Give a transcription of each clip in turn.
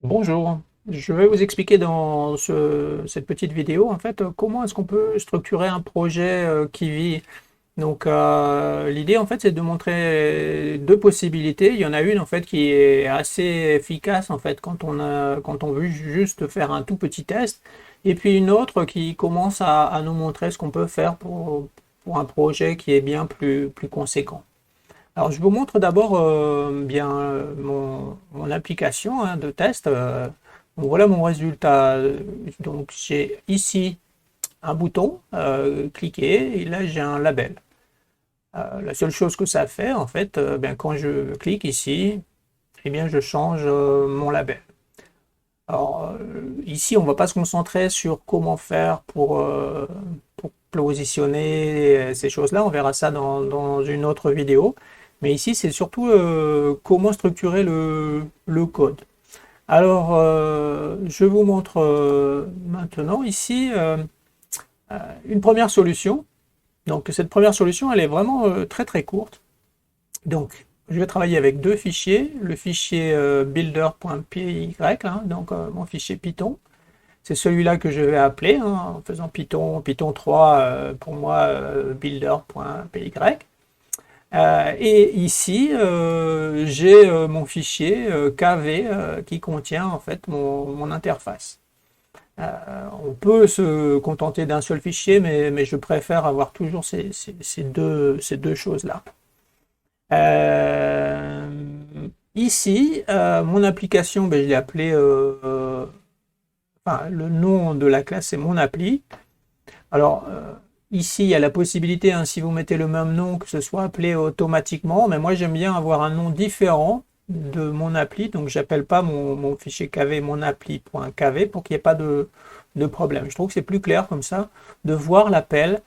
Bonjour, je vais vous expliquer dans cette petite vidéo en fait comment est-ce qu'on peut structurer un projet qui vit. Donc l'idée en fait c'est de montrer deux possibilités. Il y en a une en fait qui est assez efficace en fait quand on veut juste faire un tout petit test, et puis une autre qui commence à nous montrer ce qu'on peut faire pour un projet qui est bien plus conséquent. Alors, je vous montre d'abord mon application hein, de test. Donc, voilà mon résultat. Donc, j'ai ici un bouton, cliquer, et là j'ai un label. La seule chose que ça fait, en fait, quand je clique ici, eh bien, je change mon label. Alors, ici, on ne va pas se concentrer sur comment faire pour positionner ces choses-là. On verra ça dans une autre vidéo. Mais ici, c'est surtout comment structurer le code. Alors, je vous montre maintenant ici une première solution. Donc, cette première solution, elle est vraiment très courte. Donc, je vais travailler avec deux fichiers. Le fichier builder.py, hein, donc mon fichier Python. C'est celui-là que je vais appeler hein, en faisant Python 3 pour moi builder.py. Et ici, j'ai mon fichier KV qui contient en fait mon interface. On peut se contenter d'un seul fichier, mais je préfère avoir toujours ces deux choses-là. Euh, Ici, mon application, je l'ai appelée, enfin, le nom de la classe c'est mon appli. Alors, ici, il y a la possibilité, hein, si vous mettez le même nom, que ce soit appelé automatiquement, mais moi j'aime bien avoir un nom différent de mon appli, donc j'appelle pas mon fichier KV mon appli.kv pour qu'il n'y ait pas de problème. Je trouve que c'est plus clair comme ça de voir l'appel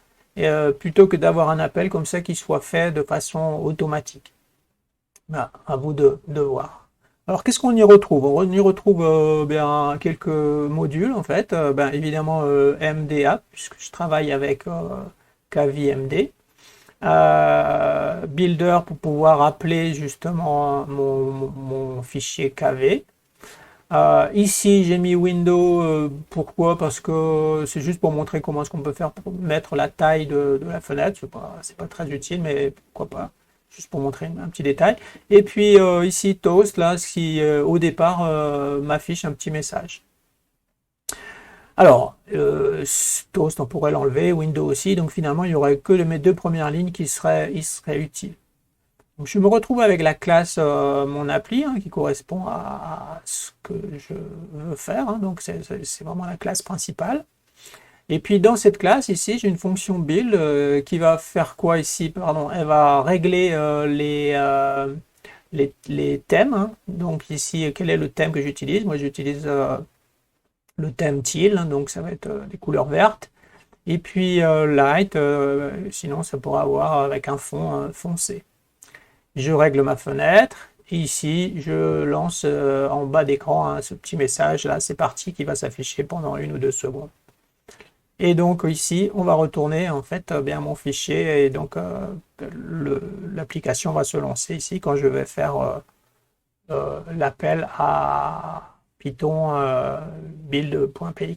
plutôt que d'avoir un appel comme ça qui soit fait de façon automatique. Voilà, à vous de voir. Alors, qu'est-ce qu'on y retrouve? On y retrouve bien, quelques modules, en fait. Évidemment, MDA, puisque je travaille avec KVMD. Builder pour pouvoir appeler justement mon fichier KV. Ici, j'ai mis Windows. Pourquoi? Parce que c'est juste pour montrer comment est-ce qu'on peut faire pour mettre la taille de la fenêtre. C'est pas très utile, mais pourquoi pas. Juste pour montrer un petit détail. Et puis ici, Toast, là, qui au départ m'affiche un petit message. Alors, Toast, on pourrait l'enlever, Windows aussi, donc finalement, il n'y aurait que mes deux premières lignes qui seraient utiles. Donc, je me retrouve avec la classe mon appli, hein, qui correspond à ce que je veux faire, hein, donc c'est vraiment la classe principale. Et puis dans cette classe ici, j'ai une fonction build qui va faire quoi ici? Pardon, elle va régler les thèmes, hein. Donc ici, quel est le thème que j'utilise? Moi, j'utilise le thème teal, hein, donc ça va être des couleurs vertes. Et puis light, sinon ça pourra avoir avec un fond foncé. Je règle ma fenêtre. Et ici, je lance en bas d'écran hein, ce petit message là, c'est parti, qui va s'afficher pendant 1 ou 2 secondes. Et donc ici, on va retourner en fait bien mon fichier et donc l'application va se lancer ici quand je vais faire l'appel à Python build.py.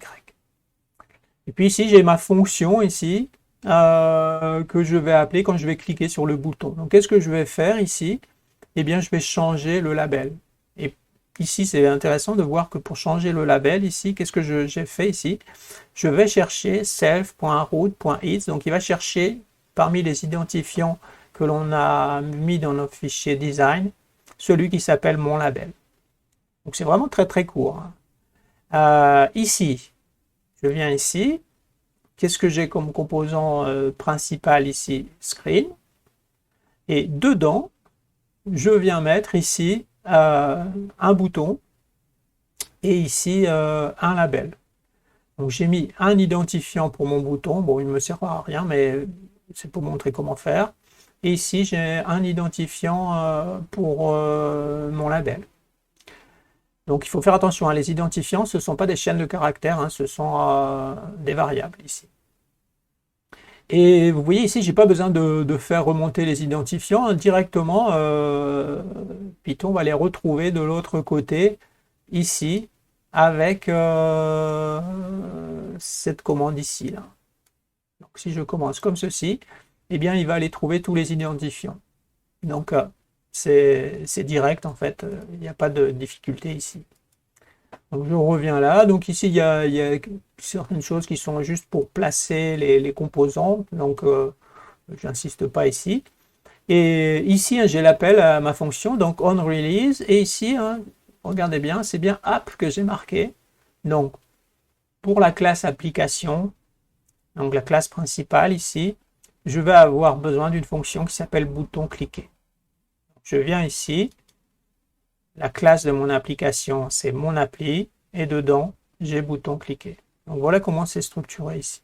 Et puis ici, j'ai ma fonction ici que je vais appeler quand je vais cliquer sur le bouton. Donc qu'est-ce que je vais faire ici? Eh bien, je vais changer le label. Et ici, c'est intéressant de voir que pour changer le label ici, qu'est-ce que j'ai fait ici? Je vais chercher self.root.its, donc il va chercher parmi les identifiants que l'on a mis dans notre fichier design, celui qui s'appelle mon label. Donc c'est vraiment très court, hein. Ici, je viens ici. Qu'est-ce que j'ai comme composant principal ici? Screen. Et dedans, je viens mettre ici un bouton et ici un label. Donc j'ai mis un identifiant pour mon bouton. Bon, il ne me sert à rien, mais c'est pour montrer comment faire. Et ici, j'ai un identifiant pour mon label. Donc il faut faire attention, hein, les identifiants, ce ne sont pas des chaînes de caractères, hein, ce sont des variables ici. Et vous voyez ici, j'ai pas besoin de faire remonter les identifiants, hein, directement, Python va les retrouver de l'autre côté ici avec cette commande ici, là. Donc si je commence comme ceci, eh bien il va aller trouver tous les identifiants. Donc c'est direct en fait, il n'y a pas de difficulté ici. Donc je reviens là, donc ici il y a certaines choses qui sont juste pour placer les composants, donc j'insiste pas ici. Et ici j'ai l'appel à ma fonction, donc onRelease, et ici, regardez bien, c'est bien app que j'ai marqué. Donc pour la classe application, donc la classe principale ici, je vais avoir besoin d'une fonction qui s'appelle bouton cliquer. Je viens ici, la classe de mon application c'est mon appli, et dedans j'ai bouton cliquer. Donc voilà comment c'est structuré ici.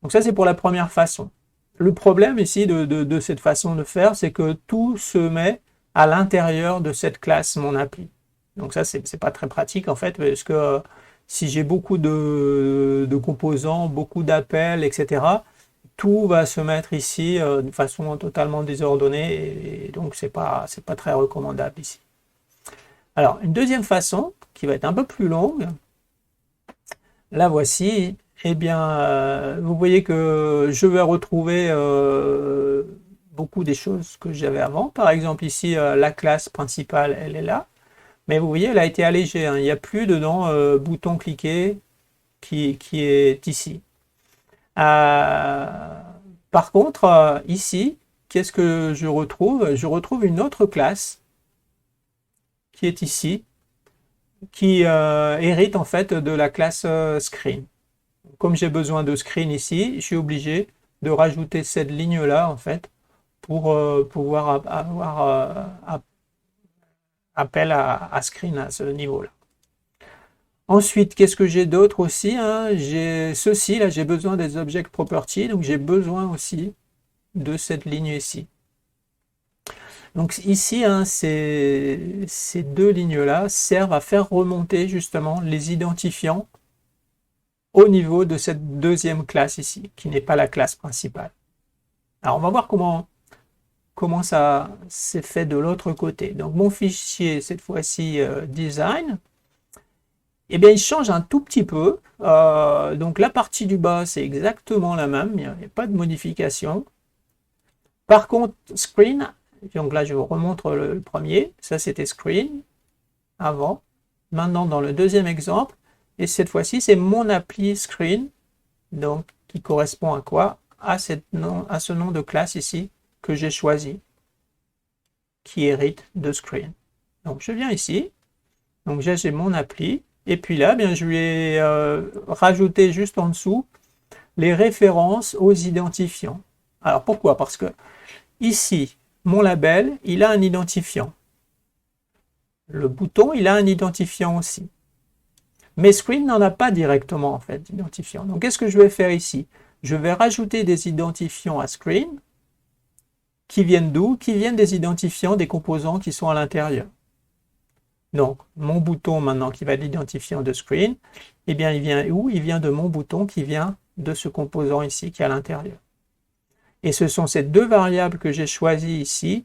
Donc ça c'est pour la première façon. Le problème ici de cette façon de faire, c'est que tout se met à l'intérieur de cette classe mon appli. Donc ça c'est pas très pratique en fait, parce que si j'ai beaucoup de composants, beaucoup d'appels, etc., tout va se mettre ici de façon totalement désordonnée, et donc c'est pas très recommandable ici. Alors une deuxième façon, qui va être un peu plus longue, la voici. Eh bien, vous voyez que je vais retrouver beaucoup des choses que j'avais avant. Par exemple, ici, la classe principale, elle est là. Mais vous voyez, elle a été allégée. Il n'y a plus dedans bouton cliquer qui est ici. Par contre, ici, qu'est-ce que je retrouve? Je retrouve une autre classe qui est ici, qui hérite en fait de la classe screen. Comme j'ai besoin de screen ici, je suis obligé de rajouter cette ligne-là, en fait, pour pouvoir avoir appel à screen à ce niveau-là. Ensuite, qu'est-ce que j'ai d'autre aussi? J'ai ceci, là, j'ai besoin des object properties, donc j'ai besoin aussi de cette ligne ici. Donc ici, ces deux lignes-là servent à faire remonter justement les identifiants au niveau de cette deuxième classe ici, qui n'est pas la classe principale. Alors on va voir comment ça s'est fait de l'autre côté. Donc mon fichier, cette fois-ci design, eh bien il change un tout petit peu. Donc la partie du bas, c'est exactement la même, il n'y a pas de modification. Par contre, screen, donc là je vous remontre le premier, ça c'était screen avant. Maintenant dans le deuxième exemple, et cette fois-ci, c'est mon appli screen, donc qui correspond à quoi? À ce nom de classe ici que j'ai choisi, qui hérite de screen. Donc je viens ici, donc j'ai mon appli, et puis là, bien, je vais rajouter juste en dessous les références aux identifiants. Alors pourquoi? Parce que ici, mon label, il a un identifiant. Le bouton, il a un identifiant aussi. Mais screen n'en a pas directement en fait d'identifiant. Donc qu'est-ce que je vais faire ici? Je vais rajouter des identifiants à screen qui viennent d'où? Qui viennent des identifiants des composants qui sont à l'intérieur. Donc mon bouton maintenant qui va être l'identifiant de screen, eh bien il vient où? Il vient de mon bouton qui vient de ce composant ici qui est à l'intérieur. Et ce sont ces deux variables que j'ai choisies ici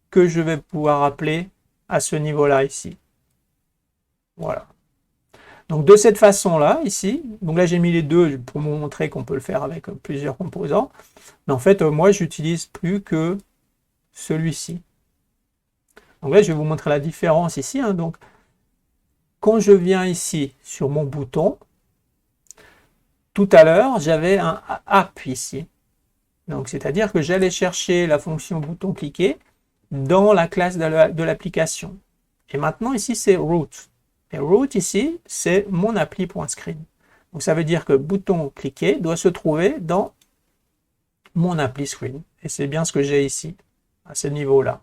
que je vais pouvoir appeler à ce niveau-là ici. Voilà. Donc de cette façon-là, ici, donc là j'ai mis les deux pour vous montrer qu'on peut le faire avec plusieurs composants, mais en fait moi j'utilise plus que celui-ci. Donc là je vais vous montrer la différence ici. Donc quand je viens ici sur mon bouton, tout à l'heure j'avais un app ici. Donc c'est-à-dire que j'allais chercher la fonction bouton cliquer dans la classe de l'application. Et maintenant ici c'est root. Et root ici, c'est mon appli.screen. Donc ça veut dire que bouton cliquer doit se trouver dans mon appli screen. Et c'est bien ce que j'ai ici, à ce niveau-là.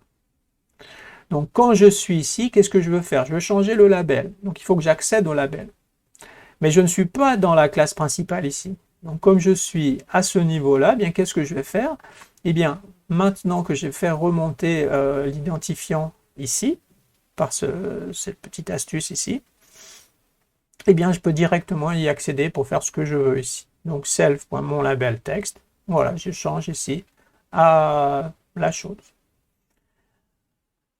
Donc quand je suis ici, qu'est-ce que je veux faire? Je veux changer le label. Donc il faut que j'accède au label. Mais je ne suis pas dans la classe principale ici. Donc comme je suis à ce niveau-là, bien qu'est-ce que je vais faire? Eh bien, maintenant que j'ai fait remonter l'identifiant ici, par cette petite astuce ici, eh bien je peux directement y accéder pour faire ce que je veux ici. Donc self.monLabel texte, voilà, je change ici à la chose.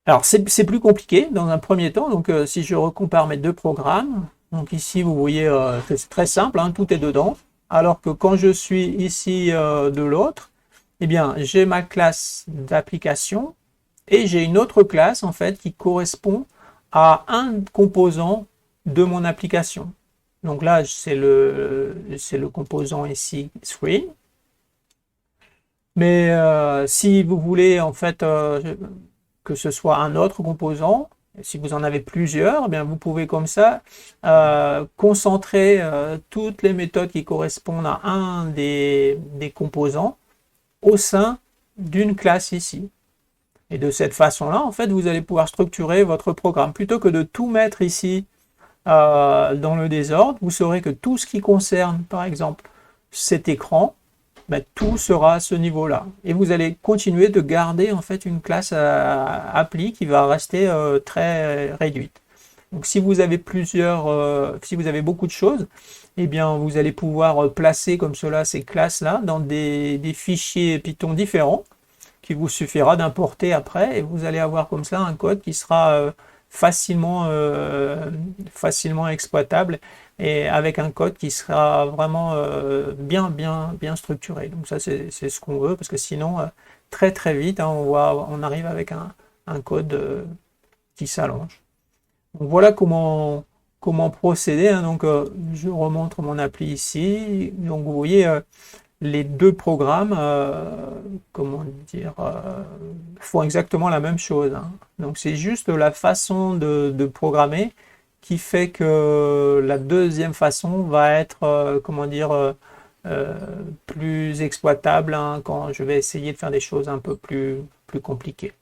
Alors c'est plus compliqué dans un premier temps. Donc si je recompare mes deux programmes, donc ici vous voyez que c'est très simple, hein, tout est dedans. Alors que quand je suis ici de l'autre, eh bien j'ai ma classe d'application et j'ai une autre classe en fait qui correspond à un composant de mon application. Donc là c'est le composant ici screen. Mais si vous voulez en fait que ce soit un autre composant, si vous en avez plusieurs, eh bien vous pouvez comme ça concentrer toutes les méthodes qui correspondent à un des composants au sein d'une classe ici. Et de cette façon-là, en fait, vous allez pouvoir structurer votre programme. Plutôt que de tout mettre ici dans le désordre, vous saurez que tout ce qui concerne, par exemple, cet écran, ben, tout sera à ce niveau-là. Et vous allez continuer de garder en fait une classe appli qui va rester très réduite. Donc si vous avez si vous avez beaucoup de choses, eh bien vous allez pouvoir placer comme cela ces classes-là dans des fichiers Python différents qui vous suffira d'importer après et vous allez avoir comme ça un code qui sera facilement exploitable et avec un code qui sera vraiment bien structuré. Donc ça c'est ce qu'on veut parce que sinon très vite hein, on arrive avec un code qui s'allonge. Donc voilà comment procéder. Hein. Donc je remontre mon appli ici. Donc vous voyez les deux programmes, comment dire, font exactement la même chose. Hein. Donc c'est juste la façon de programmer qui fait que la deuxième façon va être, comment dire, plus exploitable hein, quand je vais essayer de faire des choses un peu plus compliquées.